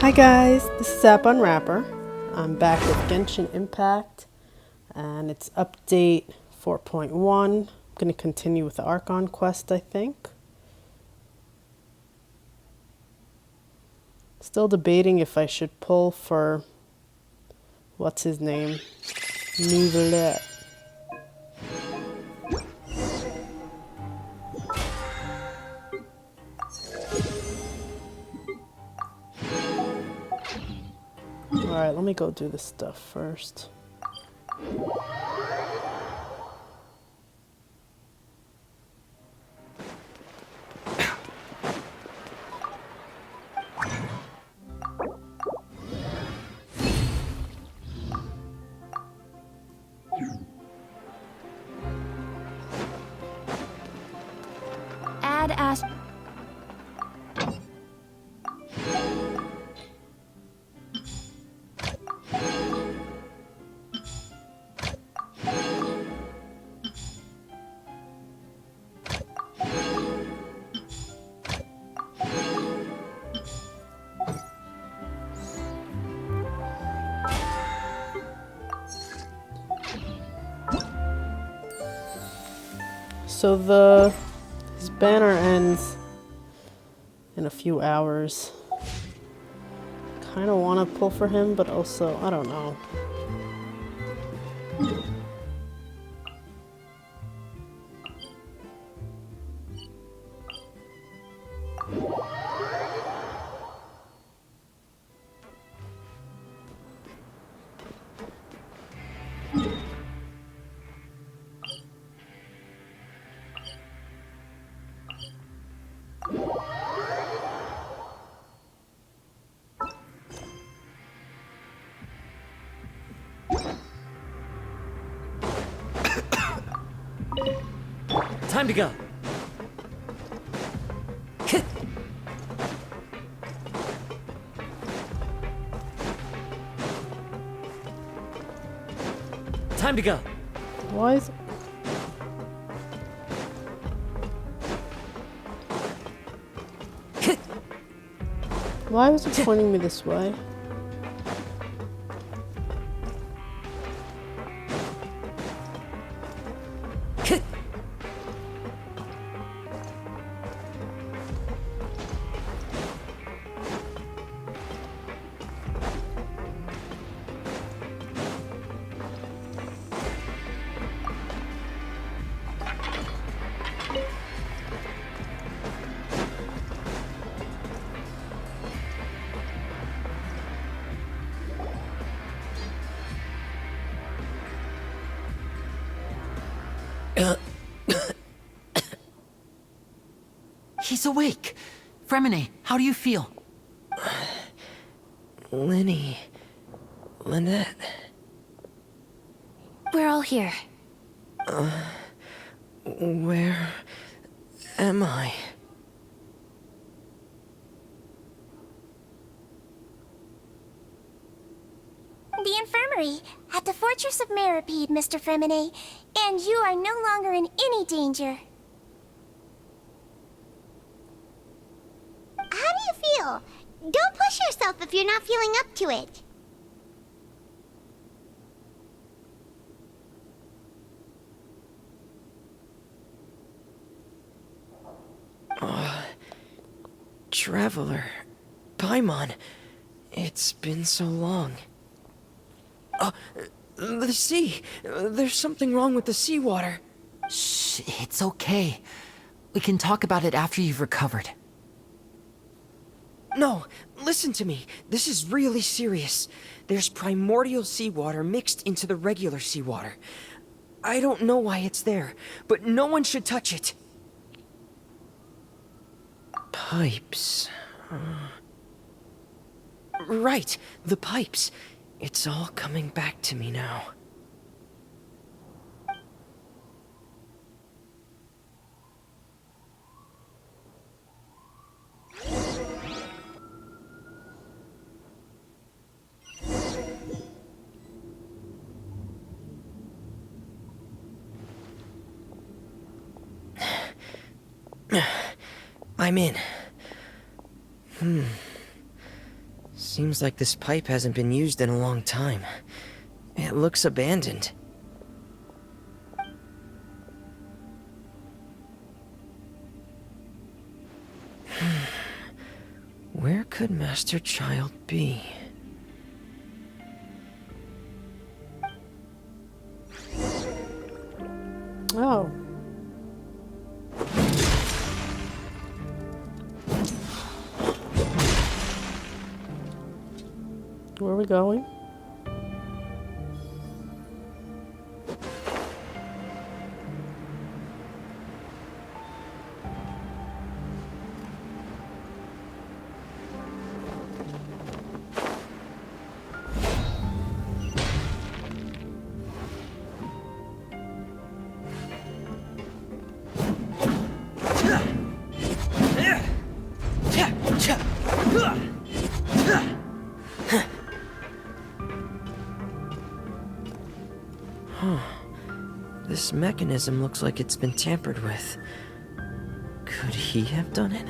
Hi guys, this is App Unwrapper. I'm back with Genshin Impact and it's update 4.1. I'm going to continue with the Archon quest, I think. Still debating if I should pull for what's his name? Nouvelle. Alright, let me go do this stuff first. Add Ast. So his banner ends in a few hours. Kind of want to pull for him, but also, I don't know. Time to go. Time to go. Why is... Why was it pointing me this way? He's awake. Fremine, how do you feel? Lenny. Lynette. We're all here. Where am I? The infirmary, at the fortress of Meropide, Mr. Fremine, and you are no longer in any danger. How do you feel? Don't push yourself if you're not feeling up to it. Traveler. Paimon. It's been so long. The sea. There's something wrong with the seawater. Shh, it's okay. We can talk about it after you've recovered. No, listen to me. This is really serious. There's primordial seawater mixed into the regular seawater. I don't know why it's there, but no one should touch it. Pipes. Right, the pipes. It's all coming back to me now. I'm in. Seems like this pipe hasn't been used in a long time. It looks abandoned. Where could Master Child be? Oh. Where are we going? This mechanism looks like it's been tampered with. Could he have done it?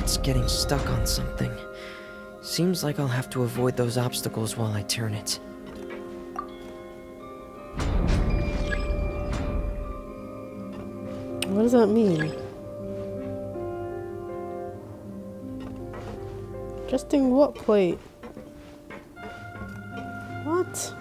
It's getting stuck on something. Seems like I'll have to avoid those obstacles while I turn it. What does that mean? Adjusting what plate? What?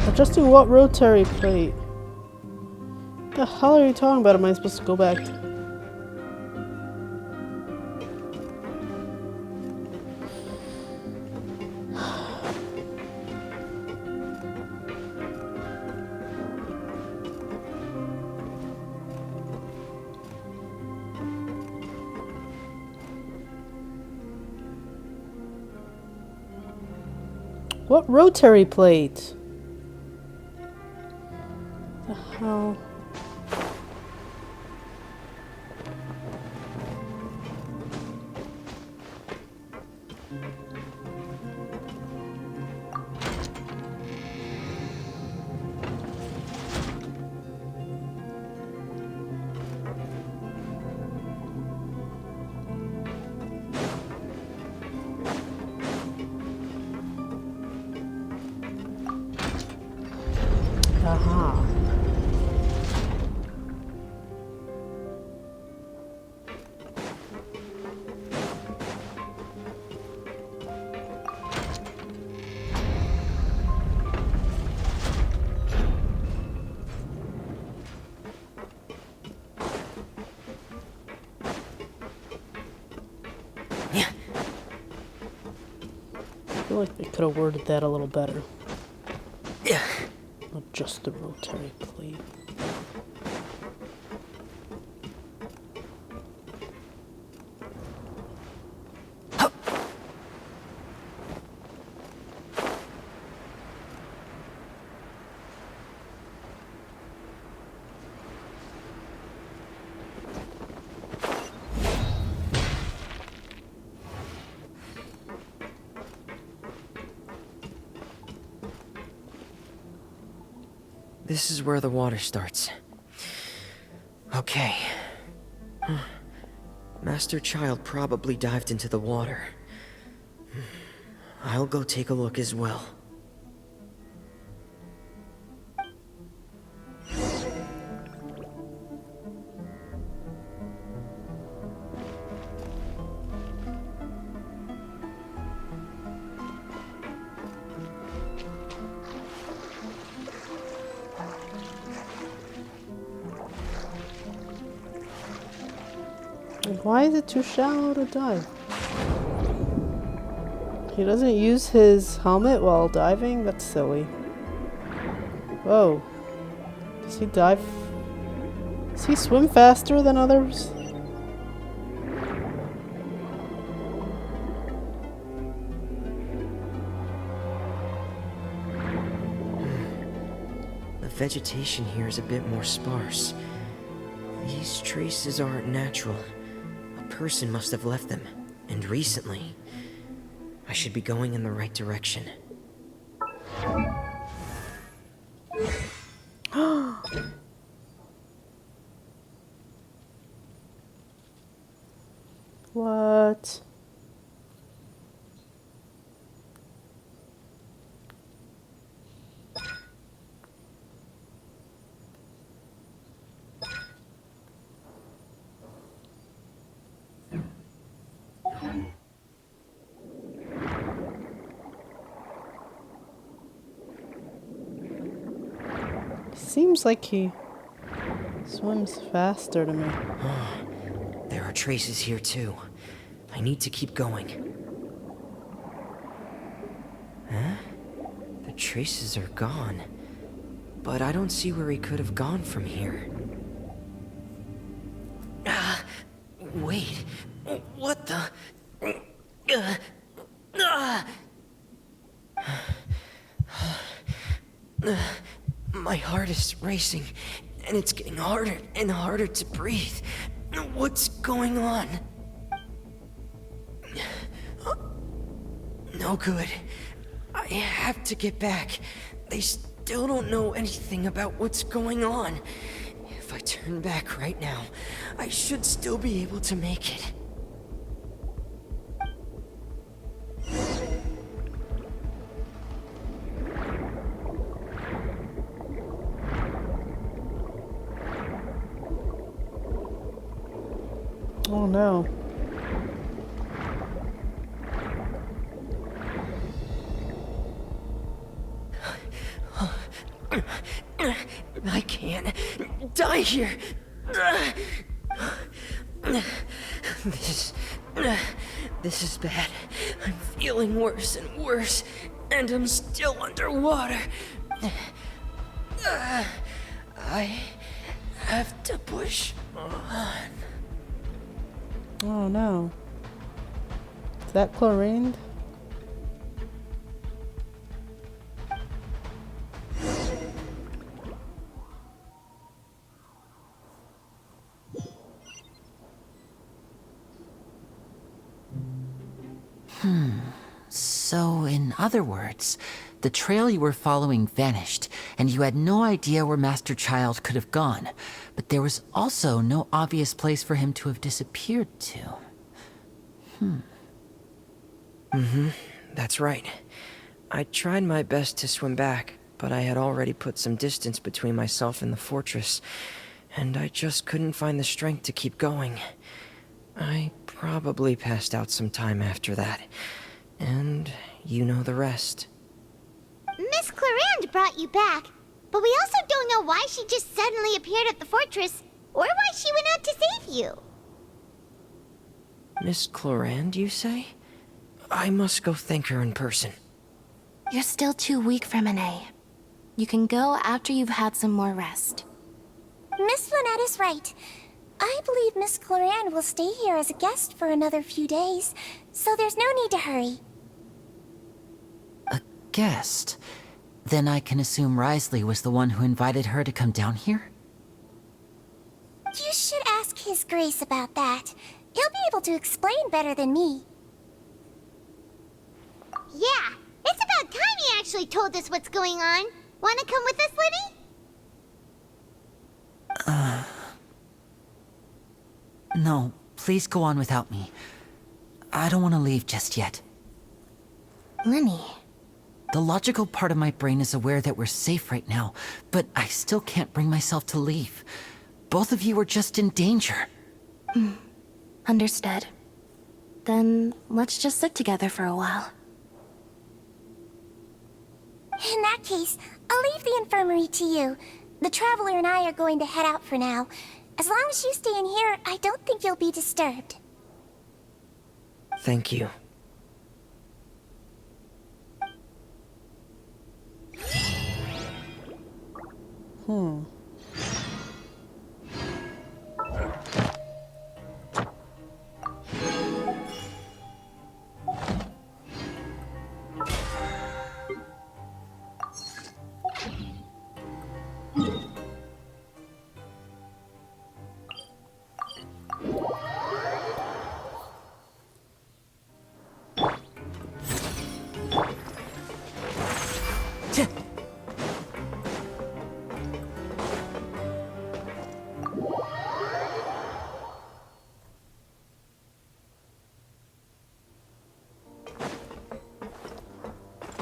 Adjusting what rotary plate? What the hell are you talking about? Am I supposed to go back to... What rotary plate? The hell? Aha. I feel like they could have worded that a little better. Yeah. Not just the rotary plate. This is where the water starts. Okay. Master Child probably dived into the water. I'll go take a look as well. And why is it too shallow to dive? He doesn't use his helmet while diving? That's silly. Whoa. Does he dive? Does he swim faster than others? The vegetation here is a bit more sparse. These traces aren't natural. A person must have left them, and recently. I should be going in the right direction. What? Seems like he swims faster to me. There are traces here too. I need to keep going. Huh? The traces are gone. But I don't see where he could have gone from here. Wait. What the? My heart is racing, and it's getting harder and harder to breathe. What's going on? No good. I have to get back. They still don't know anything about what's going on. If I turn back right now, I should still be able to make it. Oh no. I can't die here. This is bad. I'm feeling worse and worse, and I'm still underwater. I have to push on. Oh no. Is that chlorined? So, in other words, the trail you were following vanished, and you had no idea where Master Child could have gone, but there was also no obvious place for him to have disappeared to. That's right. I tried my best to swim back, but I had already put some distance between myself and the fortress, and I just couldn't find the strength to keep going. I probably passed out some time after that, and you know the rest. Miss Clarande brought you back, but we also don't know why she just suddenly appeared at the fortress, or why she went out to save you. Miss Clarande, you say? I must go thank her in person. You're still too weak, Fremine. You can go after you've had some more rest. Miss Lynette is right. I believe Miss Clarande will stay here as a guest for another few days, so there's no need to hurry. A guest? Then I can assume Risley was the one who invited her to come down here? You should ask His Grace about that. He'll be able to explain better than me. Yeah, it's about time he actually told us what's going on. Wanna come with us, Liddy? No, please go on without me. I don't want to leave just yet. Lenny. The logical part of my brain is aware that we're safe right now, but I still can't bring myself to leave. Both of you are just in danger. Understood. Then let's just sit together for a while. In that case, I'll leave the infirmary to you. The Traveler and I are going to head out for now. As long as you stay in here, I don't think you'll be disturbed. Thank you.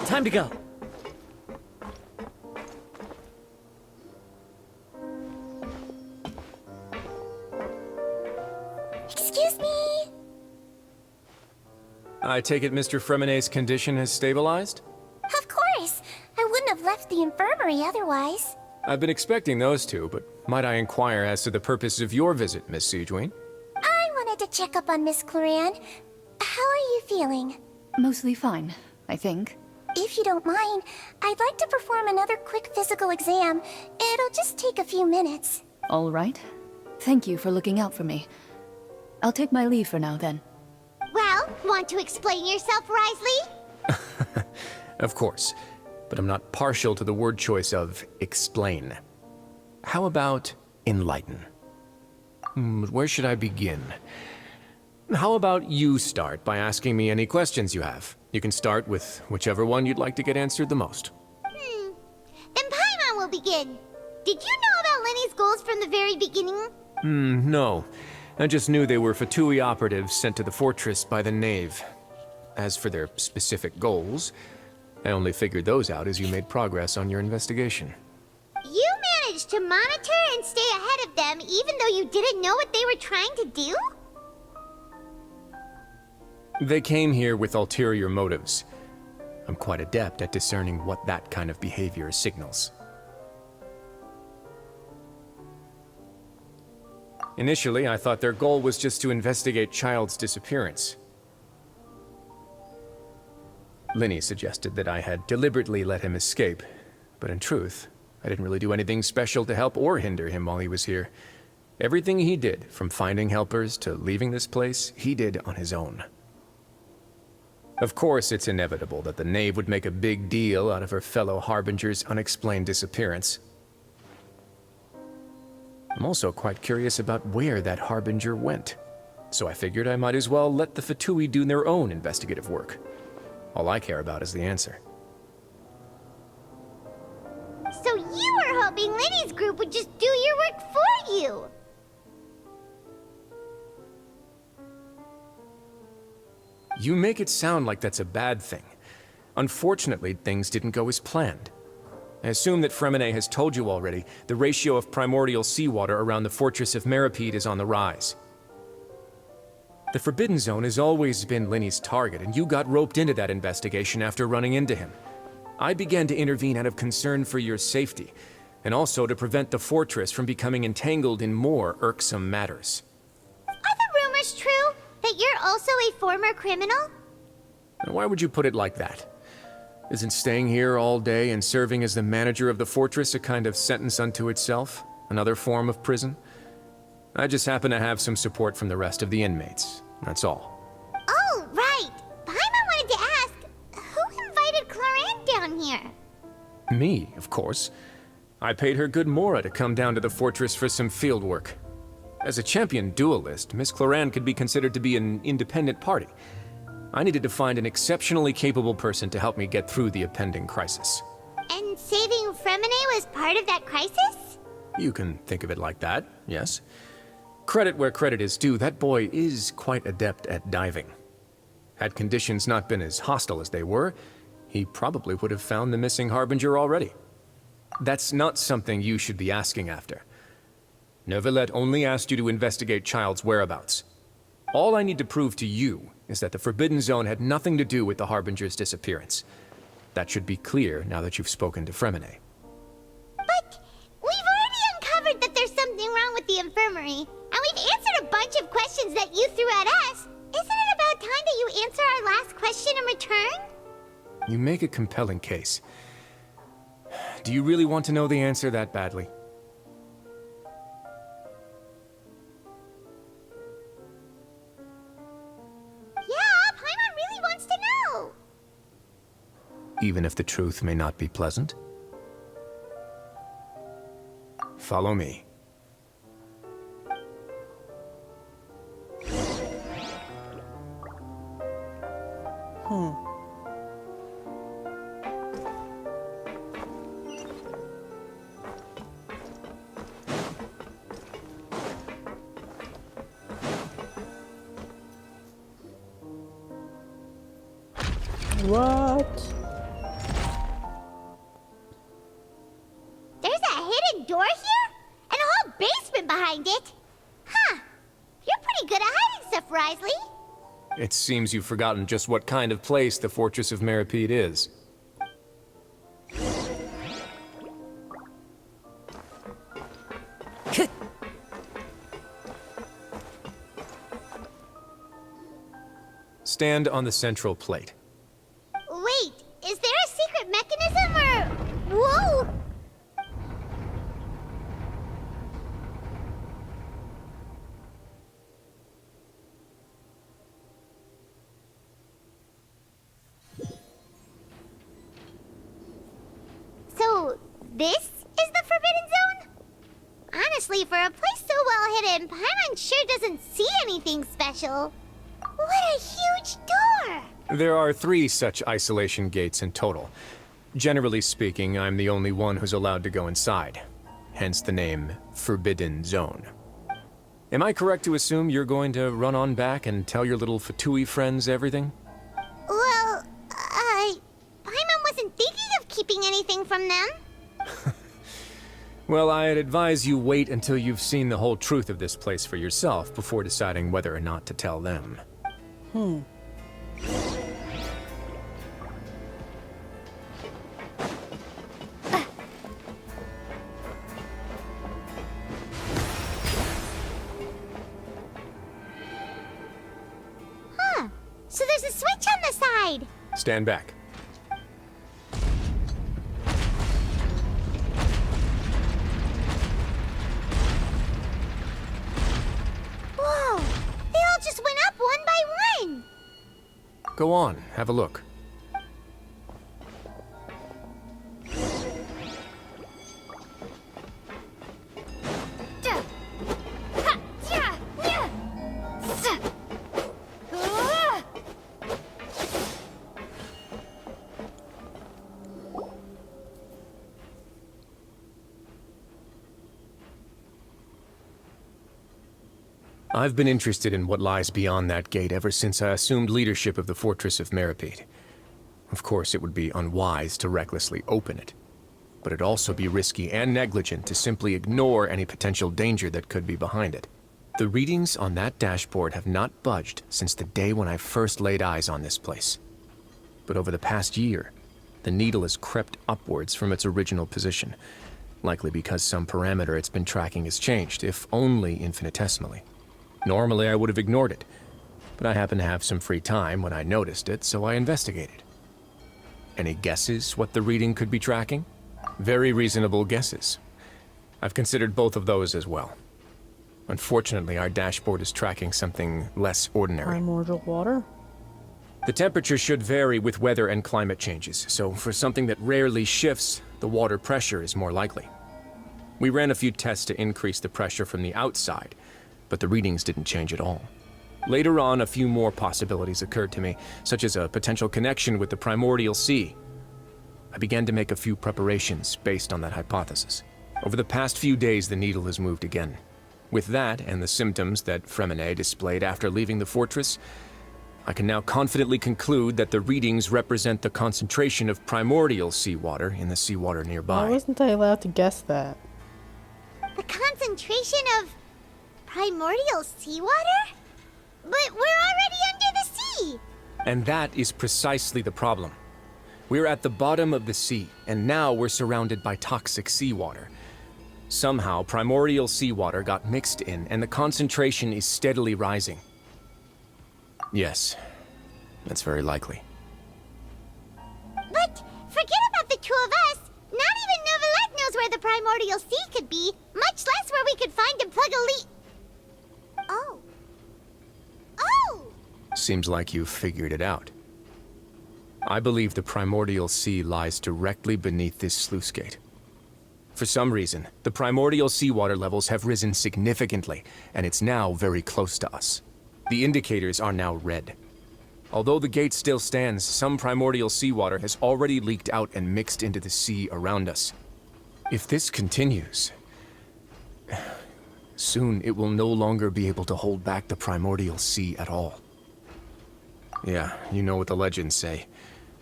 Time to go. Excuse me. I take it Mr. Fremonet's condition has stabilized? Of course. I wouldn't have left the infirmary otherwise. I've been expecting those two, but might I inquire as to the purpose of your visit, Miss Siegeween? I wanted to check up on Miss Claran. How are you feeling? Mostly fine, I think. If you don't mind, I'd like to perform another quick physical exam. It'll just take a few minutes. All right. Thank you for looking out for me. I'll take my leave for now, then. Well, want to explain yourself, Risley? Of course, but I'm not partial to the word choice of explain. How about enlighten? Where should I begin? How about you start by asking me any questions you have? You can start with whichever one you'd like to get answered the most. Then Paimon will begin. Did you know about Lenny's goals from the very beginning? No. I just knew they were Fatui operatives sent to the fortress by the Knave. As for their specific goals, I only figured those out as you made progress on your investigation. You managed to monitor and stay ahead of them even though you didn't know what they were trying to do? They came here with ulterior motives. I'm quite adept at discerning what that kind of behavior signals. Initially, I thought their goal was just to investigate Child's disappearance. Linny suggested that I had deliberately let him escape, but in truth, I didn't really do anything special to help or hinder him while he was here. Everything he did, from finding helpers to leaving this place, he did on his own. Of course, it's inevitable that the Knave would make a big deal out of her fellow Harbinger's unexplained disappearance. I'm also quite curious about where that Harbinger went, so I figured I might as well let the Fatui do their own investigative work. All I care about is the answer. So you were hoping Lenny's group would just do your work for you! You make it sound like that's a bad thing. Unfortunately, things didn't go as planned. I assume that Fremonet has told you already, the ratio of primordial seawater around the fortress of Meropide is on the rise. The Forbidden Zone has always been Linny's target, and you got roped into that investigation after running into him. I began to intervene out of concern for your safety, and also to prevent the fortress from becoming entangled in more irksome matters. Are the rumors true? That you're also a former criminal? Why would you put it like that? Isn't staying here all day and serving as the manager of the fortress a kind of sentence unto itself? Another form of prison? I just happen to have some support from the rest of the inmates. That's all. Oh, right. Paimon wanted to ask, who invited Claran down here? Me, of course. I paid her good Mora to come down to the fortress for some field work. As a champion duelist, Miss Claran could be considered to be an independent party. I needed to find an exceptionally capable person to help me get through the impending crisis. And saving Fremonet was part of that crisis? You can think of it like that, yes. Credit where credit is due, that boy is quite adept at diving. Had conditions not been as hostile as they were, he probably would have found the missing Harbinger already. That's not something you should be asking after. Neuvillette only asked you to investigate Child's whereabouts. All I need to prove to you is that the Forbidden Zone had nothing to do with the Harbinger's disappearance. That should be clear now that you've spoken to Fremonet. But we've already uncovered that there's something wrong with the infirmary, and we've answered a bunch of questions that you threw at us. Isn't it about time that you answer our last question in return? You make a compelling case. Do you really want to know the answer that badly? Yeah, Paimon really wants to know. Even if the truth may not be pleasant? Follow me. What? There's a hidden door here? And a whole basement behind it? Huh. You're pretty good at hiding stuff, Risley. It seems you've forgotten just what kind of place the Fortress of Meropide is. Stand on the central plate. Wait, is there a secret mechanism or... Whoa! So, this is the Forbidden Zone? Honestly, for a place so well hidden, Paimon sure doesn't see anything special. What a huge door! There are 3 such isolation gates in total. Generally speaking, I'm the only one who's allowed to go inside. Hence the name Forbidden Zone. Am I correct to assume you're going to run on back and tell your little Fatui friends everything? Well, Paimon wasn't thinking of keeping anything from them. Well, I'd advise you wait until you've seen the whole truth of this place for yourself before deciding whether or not to tell them. Huh. So there's a switch on the side. Stand back. Whoa. They all just went up one by one. Go on, have a look. I've been interested in what lies beyond that gate ever since I assumed leadership of the Fortress of Meropide. Of course, it would be unwise to recklessly open it, but it'd also be risky and negligent to simply ignore any potential danger that could be behind it. The readings on that dashboard have not budged since the day when I first laid eyes on this place. But over the past year, the needle has crept upwards from its original position, likely because some parameter it's been tracking has changed, if only infinitesimally. Normally, I would have ignored it, but I happened to have some free time when I noticed it, so I investigated. Any guesses what the reading could be tracking? Very reasonable guesses. I've considered both of those as well. Unfortunately, our dashboard is tracking something less ordinary. Primordial water? The temperature should vary with weather and climate changes, so for something that rarely shifts, the water pressure is more likely. We ran a few tests to increase the pressure from the outside, but the readings didn't change at all. Later on, a few more possibilities occurred to me, such as a potential connection with the primordial sea. I began to make a few preparations based on that hypothesis. Over the past few days, the needle has moved again. With that, and the symptoms that Fremine displayed after leaving the fortress, I can now confidently conclude that the readings represent the concentration of primordial seawater in the seawater nearby. Why wasn't I allowed to guess that? The concentration of primordial seawater? But we're already under the sea! And that is precisely the problem. We're at the bottom of the sea, and now we're surrounded by toxic seawater. Somehow, primordial seawater got mixed in, and the concentration is steadily rising. Yes, that's very likely. But forget about the two of us. Not even Novelette knows where the primordial sea could be, much less where we could find and plug a leak. Oh. Oh! Seems like you've figured it out. I believe the primordial sea lies directly beneath this sluice gate. For some reason, the primordial seawater levels have risen significantly, and it's now very close to us. The indicators are now red. Although the gate still stands, some primordial seawater has already leaked out and mixed into the sea around us. If this continues, soon it will no longer be able to hold back the primordial sea at all. Yeah, you know what the legends say.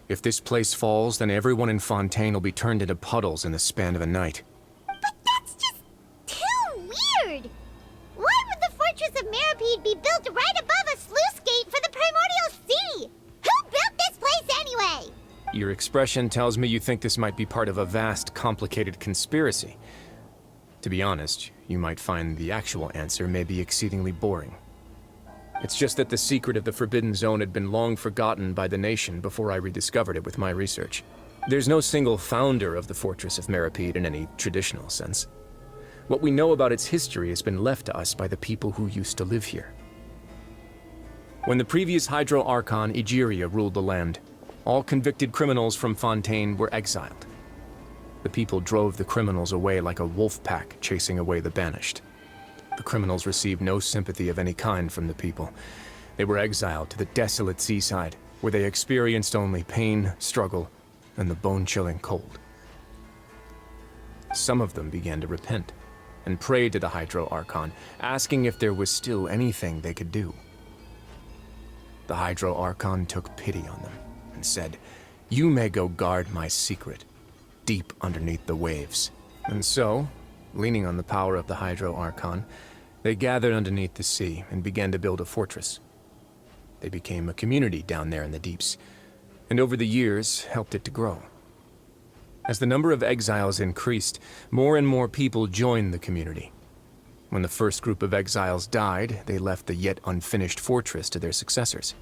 If this place falls, then everyone in Fontaine will be turned into puddles in the span of a night. But that's just too weird! Why would the Fortress of Meropide be built right above a sluice gate for the primordial sea? Who built this place anyway? Your expression tells me you think this might be part of a vast, complicated conspiracy. To be honest, you might find the actual answer may be exceedingly boring. It's just that the secret of the Forbidden Zone had been long forgotten by the nation before I rediscovered it with my research. There's no single founder of the Fortress of Meropide in any traditional sense. What we know about its history has been left to us by the people who used to live here. When the previous Hydro Archon, Egeria, ruled the land, all convicted criminals from Fontaine were exiled. The people drove the criminals away like a wolf pack chasing away the banished. The criminals received no sympathy of any kind from the people. They were exiled to the desolate seaside, where they experienced only pain, struggle, and the bone-chilling cold. Some of them began to repent, and prayed to the Hydro Archon, asking if there was still anything they could do. The Hydro Archon took pity on them, and said, "You may go guard my secret, deep underneath the waves." And so, leaning on the power of the Hydro Archon, they gathered underneath the sea and began to build a fortress. They became a community down there in the deeps, and over the years helped it to grow. As the number of exiles increased, more and more people joined the community. When the first group of exiles died, they left the yet unfinished fortress to their successors.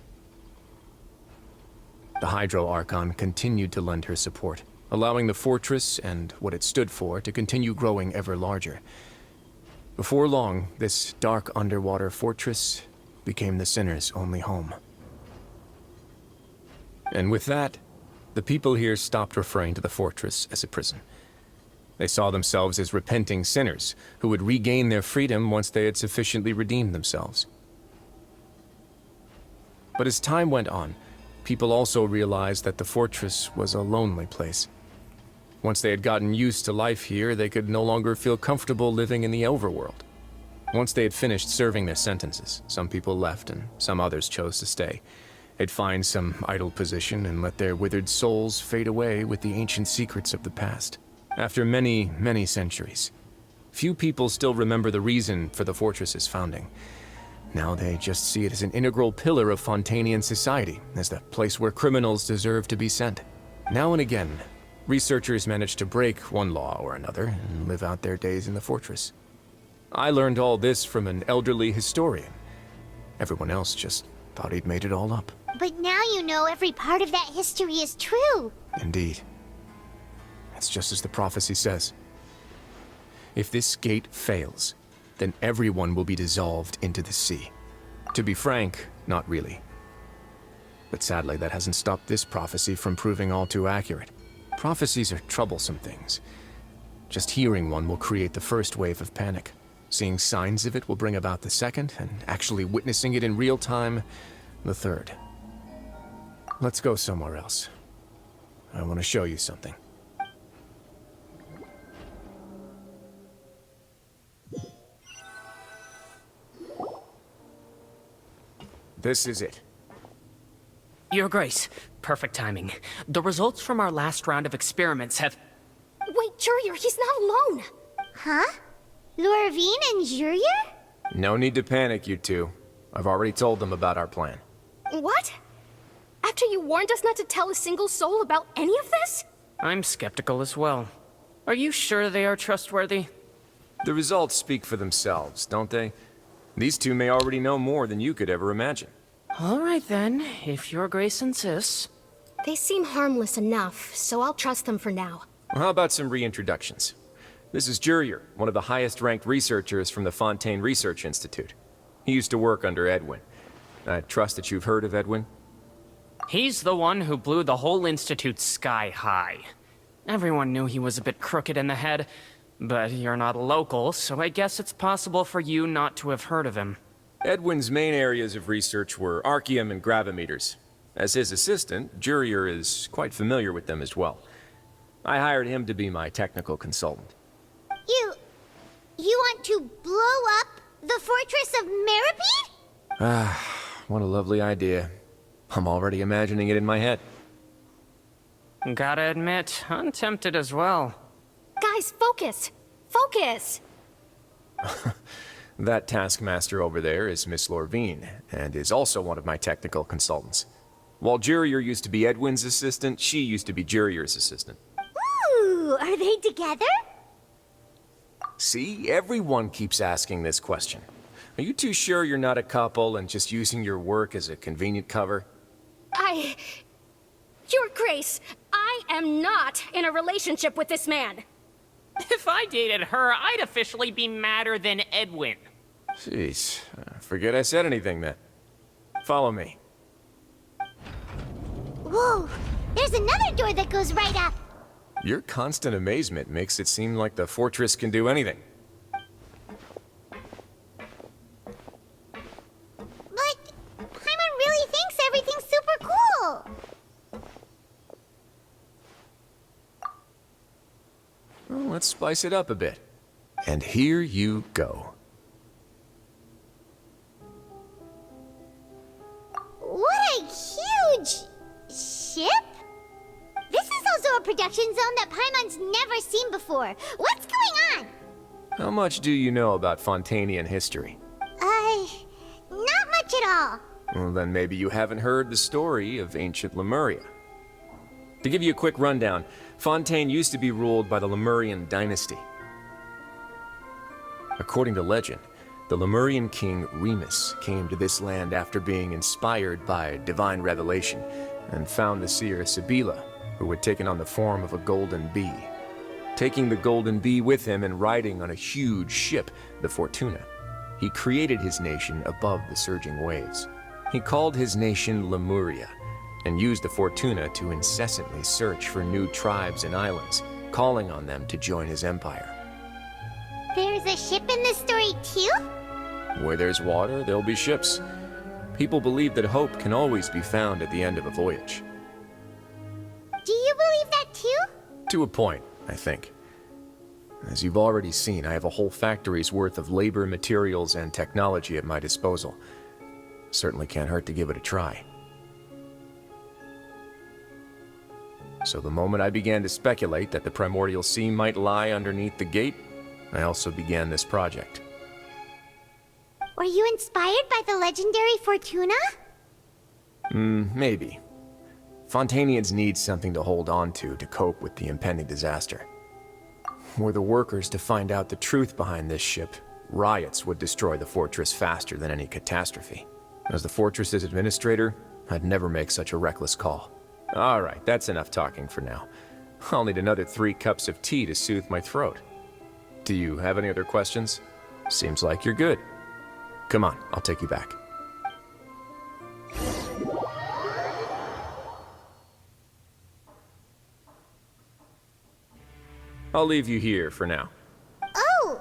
The Hydro Archon continued to lend her support, allowing the fortress and what it stood for to continue growing ever larger. Before long, this dark underwater fortress became the sinner's only home. And with that, the people here stopped referring to the fortress as a prison. They saw themselves as repenting sinners who would regain their freedom once they had sufficiently redeemed themselves. But as time went on, people also realized that the fortress was a lonely place. Once they had gotten used to life here, they could no longer feel comfortable living in the overworld. Once they had finished serving their sentences, some people left and some others chose to stay. They'd find some idle position and let their withered souls fade away with the ancient secrets of the past. After many, many centuries, few people still remember the reason for the fortress's founding. Now they just see it as an integral pillar of Fontainian society, as the place where criminals deserve to be sent. Now and again, researchers manage to break one law or another and live out their days in the fortress. I learned all this from an elderly historian. Everyone else just thought he'd made it all up. But now you know every part of that history is true. Indeed. It's just as the prophecy says. If this gate fails, then everyone will be dissolved into the sea. To be frank, not really. But sadly, that hasn't stopped this prophecy from proving all too accurate. Prophecies are troublesome things. Just hearing one will create the first wave of panic. Seeing signs of it will bring about the second, and actually witnessing it in real time, the third. Let's go somewhere else. I want to show you something. This is it. Your Grace, perfect timing. The results from our last round of experiments have... Wait, Jurier, he's not alone! Huh? Lorvine and Jurier? No need to panic, you two. I've already told them about our plan. What? After you warned us not to tell a single soul about any of this? I'm skeptical as well. Are you sure they are trustworthy? The results speak for themselves, don't they? These two may already know more than you could ever imagine. All right then, if your grace insists. They seem harmless enough, so I'll trust them for now. Well, how about some reintroductions? This is Jurier, one of the highest-ranked researchers from the Fontaine Research Institute. He used to work under Edwin. I trust that you've heard of Edwin? He's the one who blew the whole institute sky high. Everyone knew he was a bit crooked in the head, but you're not a local, so I guess it's possible for you not to have heard of him. Edwin's main areas of research were archium and gravimeters. As his assistant, Jurier is quite familiar with them as well. I hired him to be my technical consultant. You want to blow up the fortress of Meropide? Ah, what a lovely idea. I'm already imagining it in my head. Gotta admit, I'm tempted as well. Guys, focus! Focus! That taskmaster over there is Miss Lorvine, and is also one of my technical consultants. While Jurier used to be Edwin's assistant, she used to be Jurier's assistant. Ooh, are they together? See, everyone keeps asking this question. Are you too sure you're not a couple and just using your work as a convenient cover? Your Grace, I am not in a relationship with this man. If I dated her, I'd officially be madder than Edwin. Jeez, forget I said anything then. Follow me. Whoa, there's another door that goes right up. Your constant amazement makes it seem like the fortress can do anything. But Paimon really thinks everything's super cool. Well, let's spice it up a bit. And here you go. What a huge ship? This is also a production zone that Paimon's never seen before. What's going on? How much do you know about Fontainian history? Not much at all. Well, then maybe you haven't heard the story of ancient Lemuria. To give you a quick rundown, Fontaine used to be ruled by the Lemurian dynasty. According to legend, the Lemurian king Remus came to this land after being inspired by divine revelation and found the seer Sibila, who had taken on the form of a golden bee. Taking the golden bee with him and riding on a huge ship, the Fortuna, he created his nation above the surging waves. He called his nation Lemuria, and used the Fortuna to incessantly search for new tribes and islands, calling on them to join his empire. There's a ship in this story too? Where there's water, there'll be ships. People believe that hope can always be found at the end of a voyage. Do you believe that too? To a point, I think. As you've already seen, I have a whole factory's worth of labor, materials, and technology at my disposal. Certainly can't hurt to give it a try. So the moment I began to speculate that the primordial sea might lie underneath the gate, I also began this project. Were you inspired by the legendary Fortuna? Maybe. Fontainians need something to hold on to cope with the impending disaster. Were the workers to find out the truth behind this ship, riots would destroy the fortress faster than any catastrophe. As the fortress's administrator, I'd never make such a reckless call. All right, that's enough talking for now. I'll need another 3 cups of tea to soothe my throat. Do you have any other questions? Seems like you're good. Come on, I'll take you back. I'll leave you here for now. Oh,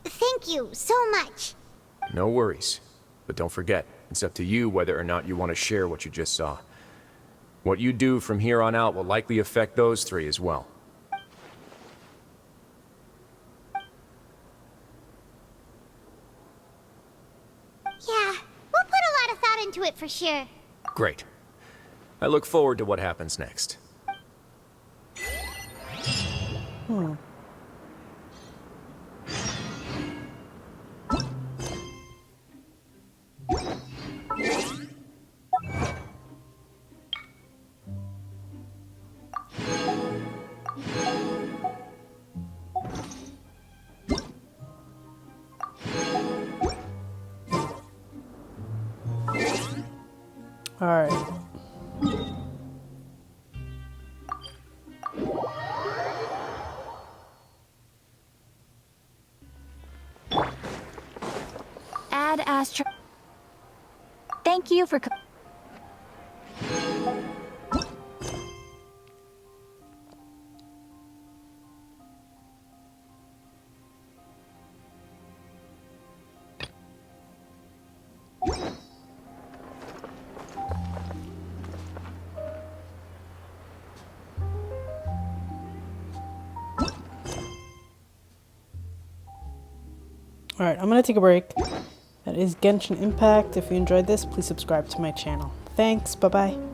thank you so much. No worries. But don't forget, it's up to you whether or not you want to share what you just saw. What you do from here on out will likely affect those 3 as well. Yeah, we'll put a lot of thought into it for sure. Great. I look forward to what happens next. Alright. Add Astro. Thank you for. Alright, I'm gonna take a break. That is Genshin Impact. If you enjoyed this, please subscribe to my channel. Thanks, bye-bye.